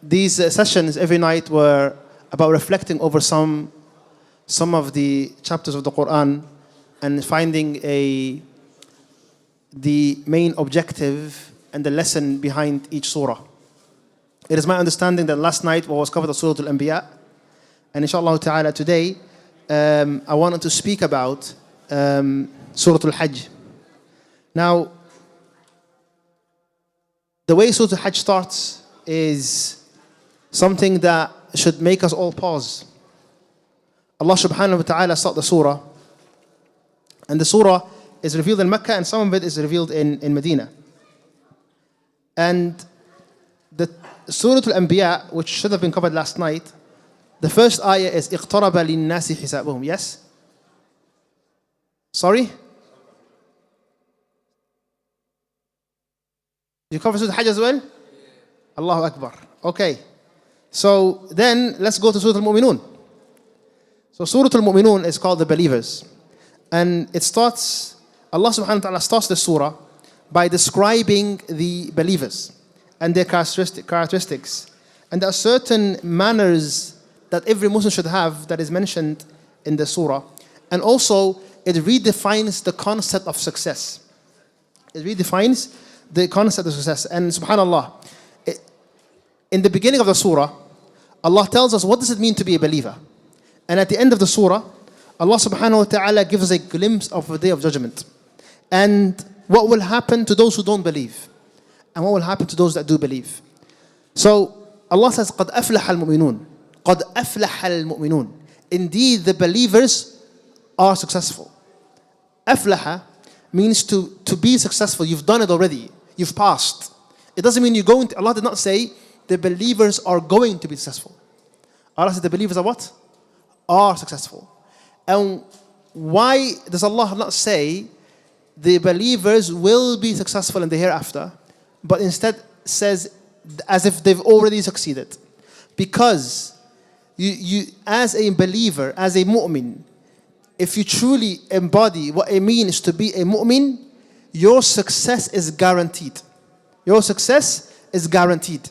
These sessions every night were about reflecting over some of the chapters of the Qur'an and finding the main objective and the lesson behind each surah. It is my understanding that last night was covered Surah Al-Anbiya, and inshallah ta'ala today I wanted to speak about Surah Al-Hajj. Now, the way Surah Al-Hajj starts is something that should make us all pause. Allah subhanahu wa ta'ala started the surah, and the surah is revealed in Mecca and some of it is revealed in Medina. And the Surah Al-Anbiya, which should have been covered last night, the first ayah is اقترب للناس حسابهم. Yes? Sorry? You cover Surah Al-Hajj as well? Allahu Akbar. Okay. So then let's go to Surah Al-Mu'minun. So Surah Al-Mu'minun is called the believers. And it starts, Allah subhanahu wa ta'ala starts the surah by describing the believers and their characteristics. And there are certain manners that every Muslim should have that is mentioned in the surah. And also it redefines the concept of success. It redefines the concept of success. And subhanAllah, in the beginning of the surah, Allah tells us what does it mean to be a believer. And at the end of the surah, Allah subhanahu wa ta'ala gives us a glimpse of the day of judgment. And what will happen to those who don't believe. And what will happen to those that do believe. So Allah says, قَدْ أَفْلَحَ الْمُؤْمِنُونَ قَدْ أَفْلَحَ الْمُؤْمِنُونَ. Indeed, the believers are successful. أَفْلَحَ means to be successful. You've done it already. You've passed. It doesn't mean you're going to, Allah did not say the believers are going to be successful. Allah said the believers are what? Are successful. And why does Allah not say the believers will be successful in the hereafter, but instead says as if they've already succeeded? Because you as a believer, as a mu'min, if you truly embody what it means to be a mu'min, your success is guaranteed. Your success is guaranteed.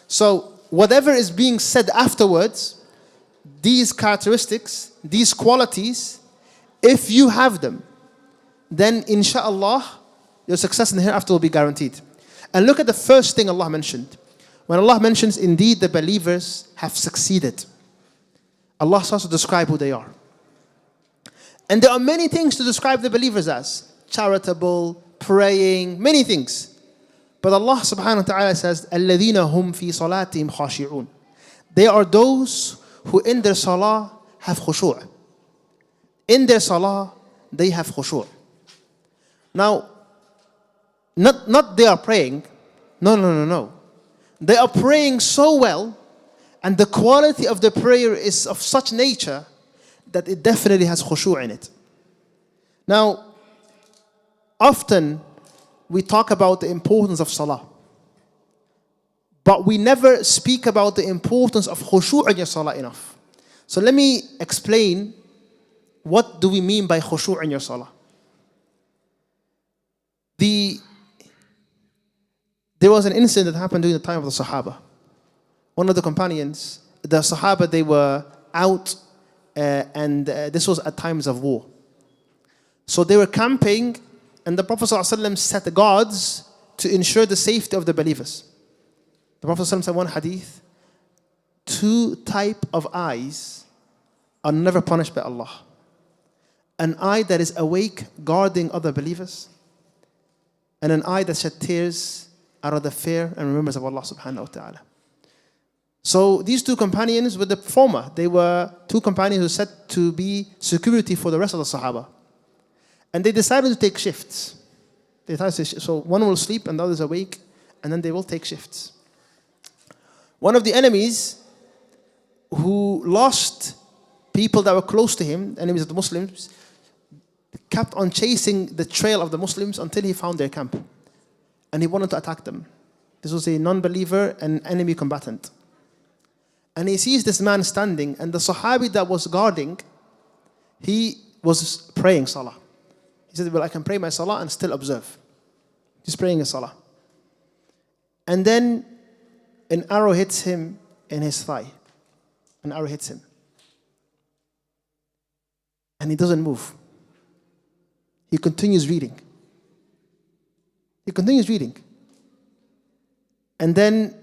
So whatever is being said afterwards, these characteristics, these qualities, if you have them, then insha'Allah, your success in the hereafter will be guaranteed. And look at the first thing Allah mentioned. When Allah mentions, indeed the believers have succeeded, Allah starts to describe who they are. And there are many things to describe the believers as. Charitable, praying, many things. But Allah subhanahu wa ta'ala says, الَّذِينَ هُمْ فِي صَلَاتِهِمْ خَاشِعُونَ. They are those who in their salah have khushu'. In their salah, they have khushu'. Now, not they are praying. No. They are praying so well, and the quality of the prayer is of such nature that it definitely has khushu' in it. Now, often we talk about the importance of salah, but we never speak about the importance of khushu' in your salah enough. So let me explain what do we mean by khushu' in your salah. There was an incident that happened during the time of the Sahaba. One of the companions, the Sahaba, they were out and this was at times of war. So they were camping, and the Prophet ﷺ set guards to ensure the safety of the believers. The Prophet ﷺ said one hadith, 2 types of eyes are never punished by Allah. An eye that is awake guarding other believers, and an eye that shed tears out of the fear and remembrance of Allah subhanahu wa ta'ala. So these 2 companions were the former. They were 2 companions who said to be security for the rest of the Sahaba. And they decided to take shifts. So one will sleep and the other is awake, and then they will take shifts. One of the enemies who lost people that were close to him, enemies of the Muslims, kept on chasing the trail of the Muslims until he found their camp. And he wanted to attack them. This was a non-believer and enemy combatant. And he sees this man standing, and the Sahabi that was guarding, he was praying salah. He said, well, I can pray my salah and still observe. He's praying a salah. And then an arrow hits him in his thigh. An arrow hits him. And he doesn't move. He continues reading. He continues reading. And then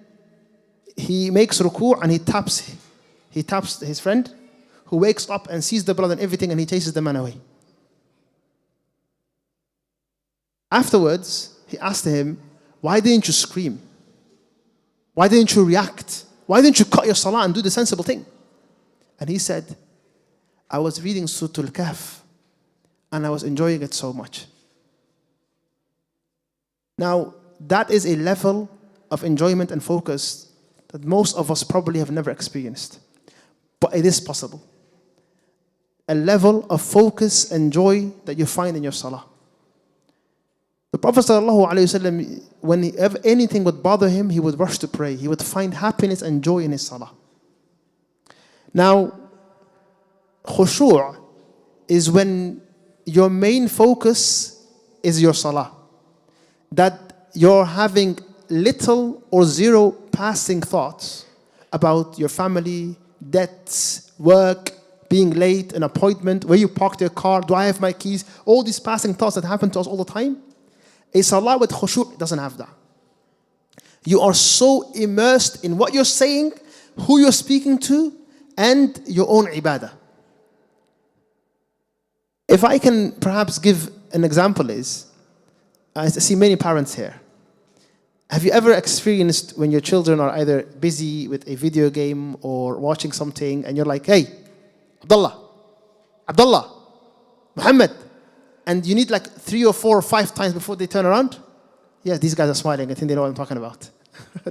he makes ruku' and he taps his friend, who wakes up and sees the blood and everything, and he chases the man away. Afterwards, he asked him, why didn't you scream? Why didn't you react? Why didn't you cut your salah and do the sensible thing? And he said, I was reading Surah Al-Kahf and I was enjoying it so much. Now, that is a level of enjoyment and focus that most of us probably have never experienced. But it is possible. A level of focus and joy that you find in your salah. The Prophet ﷺ, whenever anything would bother him, he would rush to pray. He would find happiness and joy in his salah. Now, khushu' is when your main focus is your salah. That you're having little or zero passing thoughts about your family, debts, work, being late, an appointment, where you parked your car, do I have my keys? All these passing thoughts that happen to us all the time. A salah with khushu' doesn't have that. You are so immersed in what you're saying, who you're speaking to, and your own ibadah. If I can perhaps give an example is, I see many parents here. Have you ever experienced when your children are either busy with a video game or watching something and you're like, hey, Abdullah, Muhammad, and you need like 3 or 4 or 5 times before they turn around? Yeah, these guys are smiling. I think they know what I'm talking about.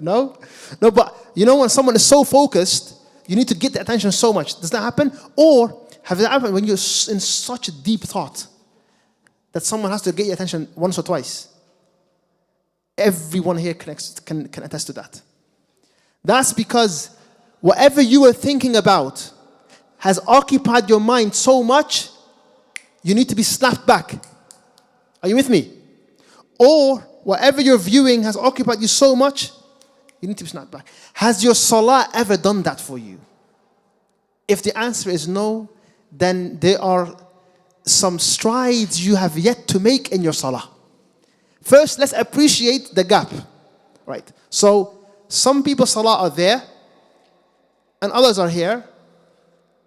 No, but you know when someone is so focused, you need to get the attention so much. Does that happen? Or have that happened when you're in such a deep thought that someone has to get your attention once or twice? Everyone here can attest to that. That's because whatever you were thinking about has occupied your mind so much, you need to be snapped back. Are you with me? Or whatever you're viewing has occupied you so much, you need to be snapped back. Has your salah ever done that for you? If the answer is no, then there are some strides you have yet to make in your salah. First, let's appreciate the gap. Right. So, some people's salah are there, and others are here.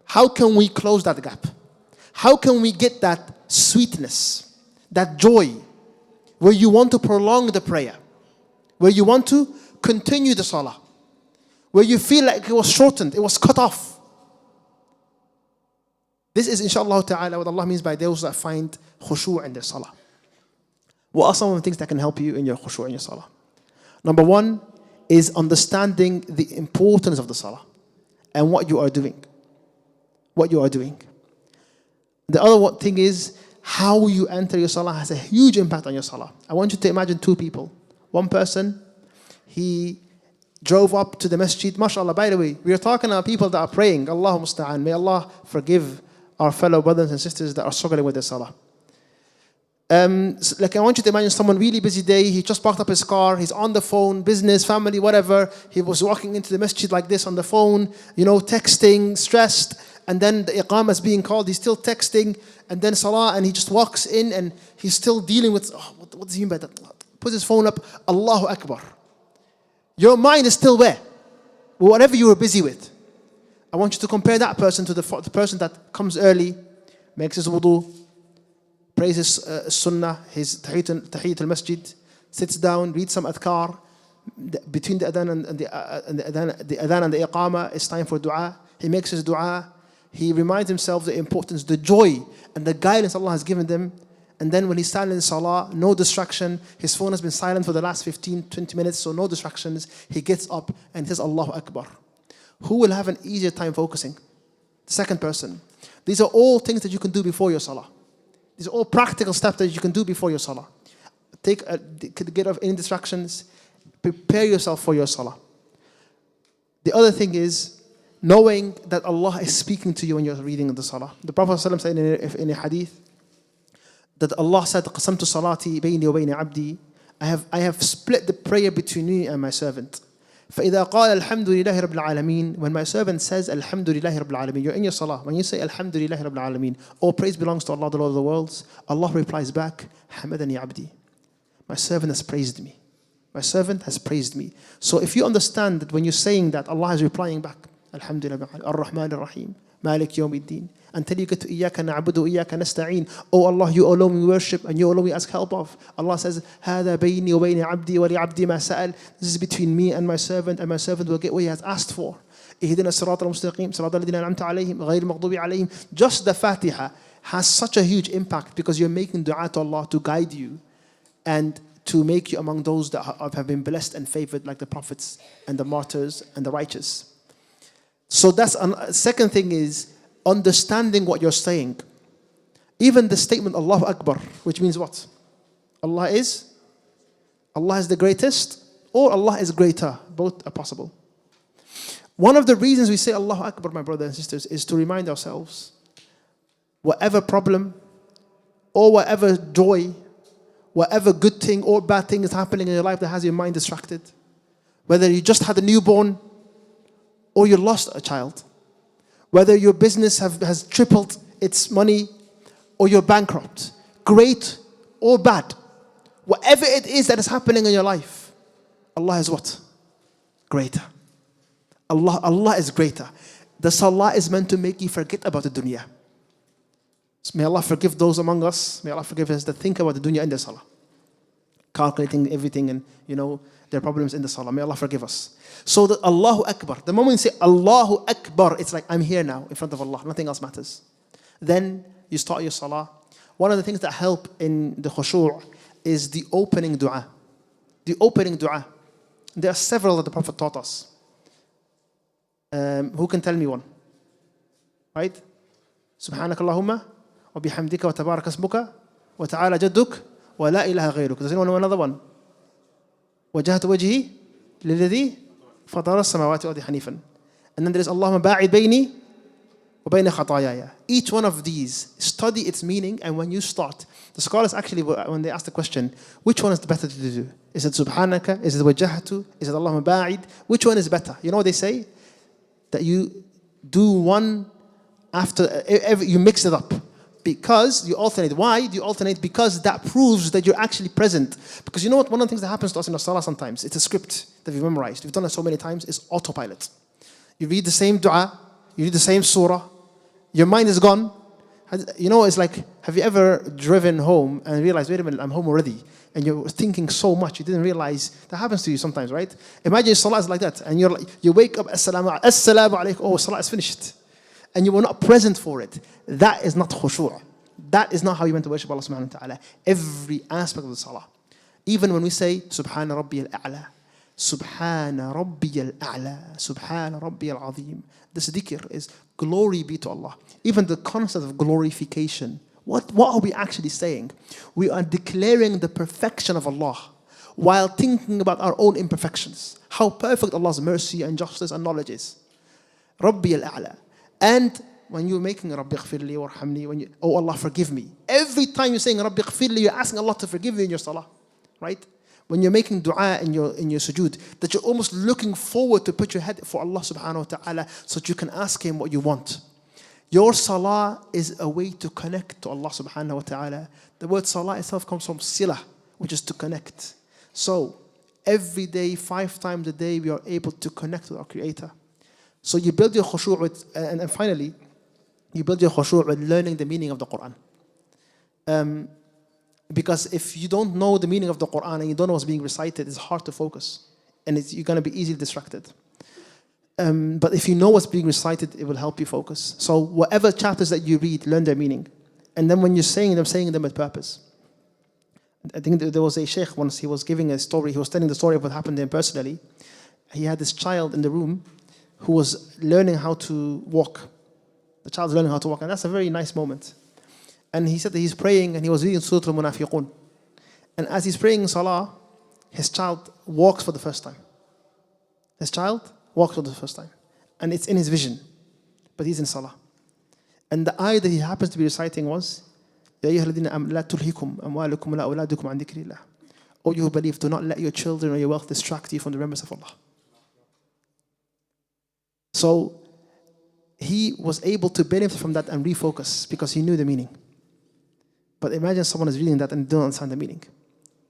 How can we close that gap? How can we get that sweetness, that joy, where you want to prolong the prayer, where you want to continue the salah, where you feel like it was shortened, it was cut off? This is inshallah ta'ala what Allah means by those that find khushu' in their salah. What are some of the things that can help you in your khushu' in your salah? Number 1 is understanding the importance of the salah and what you are doing. What you are doing. The other thing is how you enter your salah has a huge impact on your salah. I want you to imagine 2 people. One person, he drove up to the masjid. MashaAllah, by the way, we are talking about people that are praying. Allahu musta'an. May Allah forgive our fellow brothers and sisters that are struggling with their salah. Like I want you to imagine someone really busy day. He just parked up his car. He's on the phone, business, family, whatever. He was walking into the masjid like this on the phone, texting, stressed. And then the iqamah is being called. He's still texting. And then salah, and he just walks in and he's still dealing with, what does he mean by that? Puts his phone up, Allahu Akbar. Your mind is still where? Whatever you were busy with. I want you to compare that person to the person that comes early, makes his wudu, prays his sunnah, his tahiyyat al-masjid, sits down, reads some adhkar. Between the adhan and the adhan and the iqamah, it's time for dua. He makes his dua. He reminds himself the importance, the joy and the guidance Allah has given them. And then when he's silent in salah, no distraction. His phone has been silent for the last 15, 20 minutes, so no distractions. He gets up and says Allahu Akbar. Who will have an easier time focusing? The second person. These are all things that you can do before your salah. These are all practical steps that you can do before your salah. Get off any distractions. Prepare yourself for your salah. The other thing is knowing that Allah is speaking to you when you're reading the salah. The Prophet ﷺ said in a hadith that Allah said, قَسَمْتُ صَلَاتِي بَيْنِي وَبَيْنِ عَبْدِي, I have split the prayer between me and my servant. فإذا قال الحمد لله رب العالمين, when my servant says الحمد لله رب العالمين, you're in your salah. When you say الحمد لله رب العالمين, all praise belongs to Allah, the Lord of the worlds, Allah replies back, حمدني عبدي. My servant has praised me. My servant has praised me. So if you understand that when you're saying that, Allah is replying back, Alhamdulillah, Ar-Rahman Ar-Rahim, Malik Yawmiddin, until you get to Iyaka na'budu, Iyaka nasta'een. Oh Allah, you alone we worship and you alone we ask help of. Allah says, هذا بيني وبين عبدي ولعبدي ما سأل. This is between me and my servant will get what he has asked for. اهدنا الصراط المستقيم صراط الذين أنعمت عليهم غير المغضوب عليهم. Just the Fatiha has such a huge impact because you're making dua to Allah to guide you and to make you among those that have been blessed and favored, like the prophets and the martyrs and the righteous. So that's second thing is understanding what you're saying. Even the statement Allahu Akbar, which means what? Allah is the greatest, or Allah is greater. Both are possible. One of the reasons we say Allahu Akbar, my brothers and sisters, is to remind ourselves whatever problem or whatever joy, whatever good thing or bad thing is happening in your life that has your mind distracted, whether you just had a newborn or you lost a child, whether your business has tripled its money or you're bankrupt, great or bad, whatever it is that is happening in your life, Allah is what? Greater. Allah is greater. The salah is meant to make you forget about the dunya. May Allah forgive those among us. May Allah forgive us that think about the dunya in the salah. Calculating everything and, their problems in the salah. May Allah forgive us. So the Allahu Akbar. The moment you say Allahu Akbar, it's like I'm here now in front of Allah. Nothing else matters. Then you start your salah. One of the things that help in the khushu' is the opening dua. The opening dua. There are several that the Prophet taught us. Who can tell me one? Right? سبحانك اللهم وبحمدك وتبارك اسمك وتعالى جدك ولا إله غيرك. Does anyone know another one? وجهت وجهي للذي فطر السماوات والأرض حنيفا. And then there is اللهم باعد بيني وبين خطاياي. Each one of these, study its meaning, and when you start, the scholars actually, when they ask the question, which one is better to do? Is it subhanaka? Is it wajahtu? Is it Allahumma ba'id? Which one is better? You know what they say? That you do one after, you mix it up. Because you alternate. Why do you alternate? Because that proves that you're actually present. Because you know what? One of the things that happens to us in our salah sometimes, it's a script that we've memorized. We've done it so many times, it's autopilot. You read the same dua, you read the same surah, your mind is gone. It's like, have you ever driven home and realized, wait a minute, I'm home already? And you're thinking so much, you didn't realize. That happens to you sometimes, right? Imagine salah is like that. And you wake up, assalamu alaikum, oh, salah is finished. And you were not present for it. That is not khushu'. That is not how you meant to worship Allah subhanahu wa ta'ala. Every aspect of the salah. Even when we say, Subhana Rabbi al-A'la, Subhana Rabbi al-A'la, Subhana Rabbi al-Azim. This dhikr is glory be to Allah. Even the concept of glorification. What are we actually saying? We are declaring the perfection of Allah while thinking about our own imperfections. How perfect Allah's mercy and justice and knowledge is. Rabbi al-A'la. And when you're making Rabbi ighfirli warhamni, oh Allah forgive me. Every time you're saying Rabbi ighfirli, you're asking Allah to forgive you in your salah. Right? When you're making dua in your sujood, that you're almost looking forward to put your head for Allah subhanahu wa ta'ala so that you can ask Him what you want. Your salah is a way to connect to Allah subhanahu wa ta'ala. The word salah itself comes from silah, which is to connect. So, every day, 5 times a day, we are able to connect with our Creator. So you build your khushu' with, and finally, you build your khushu' with learning the meaning of the Qur'an. Because if you don't know the meaning of the Qur'an and you don't know what's being recited, it's hard to focus. And you're going to be easily distracted. But if you know what's being recited, it will help you focus. So whatever chapters that you read, learn their meaning. And then when you're saying them with purpose. I think there was a Shaykh once, he was giving a story, he was telling the story of what happened to him personally. He had this child in the room who was learning how to walk. The child's learning how to walk, and that's a very nice moment. And he said that he's praying and he was reading Surah Al-Munafiqun. And as he's praying in salah, his child walks for the first time. His child walks for the first time. And it's in his vision, but he's in salah. And the ayah that he happens to be reciting was, Ya ayyuha alladhina amanu la tulhikum amwalukum wa la awladukum an dhikrillah. O you who believe, do not let your children or your wealth distract you from the remembrance of Allah. So he was able to benefit from that and refocus because he knew the meaning. But imagine someone is reading that and don't understand the meaning.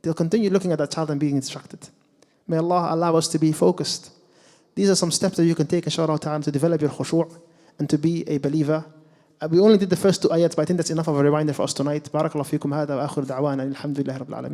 They'll continue looking at that child and being distracted. May Allah allow us to be focused. These are some steps that you can take, inshallah ta'ala, to develop your khushu' and to be a believer. We only did the first 2 ayats, but I think that's enough of a reminder for us tonight. Barakallahu feekum hada wa akhir da'wana alhamdulillahi rabbil alamin.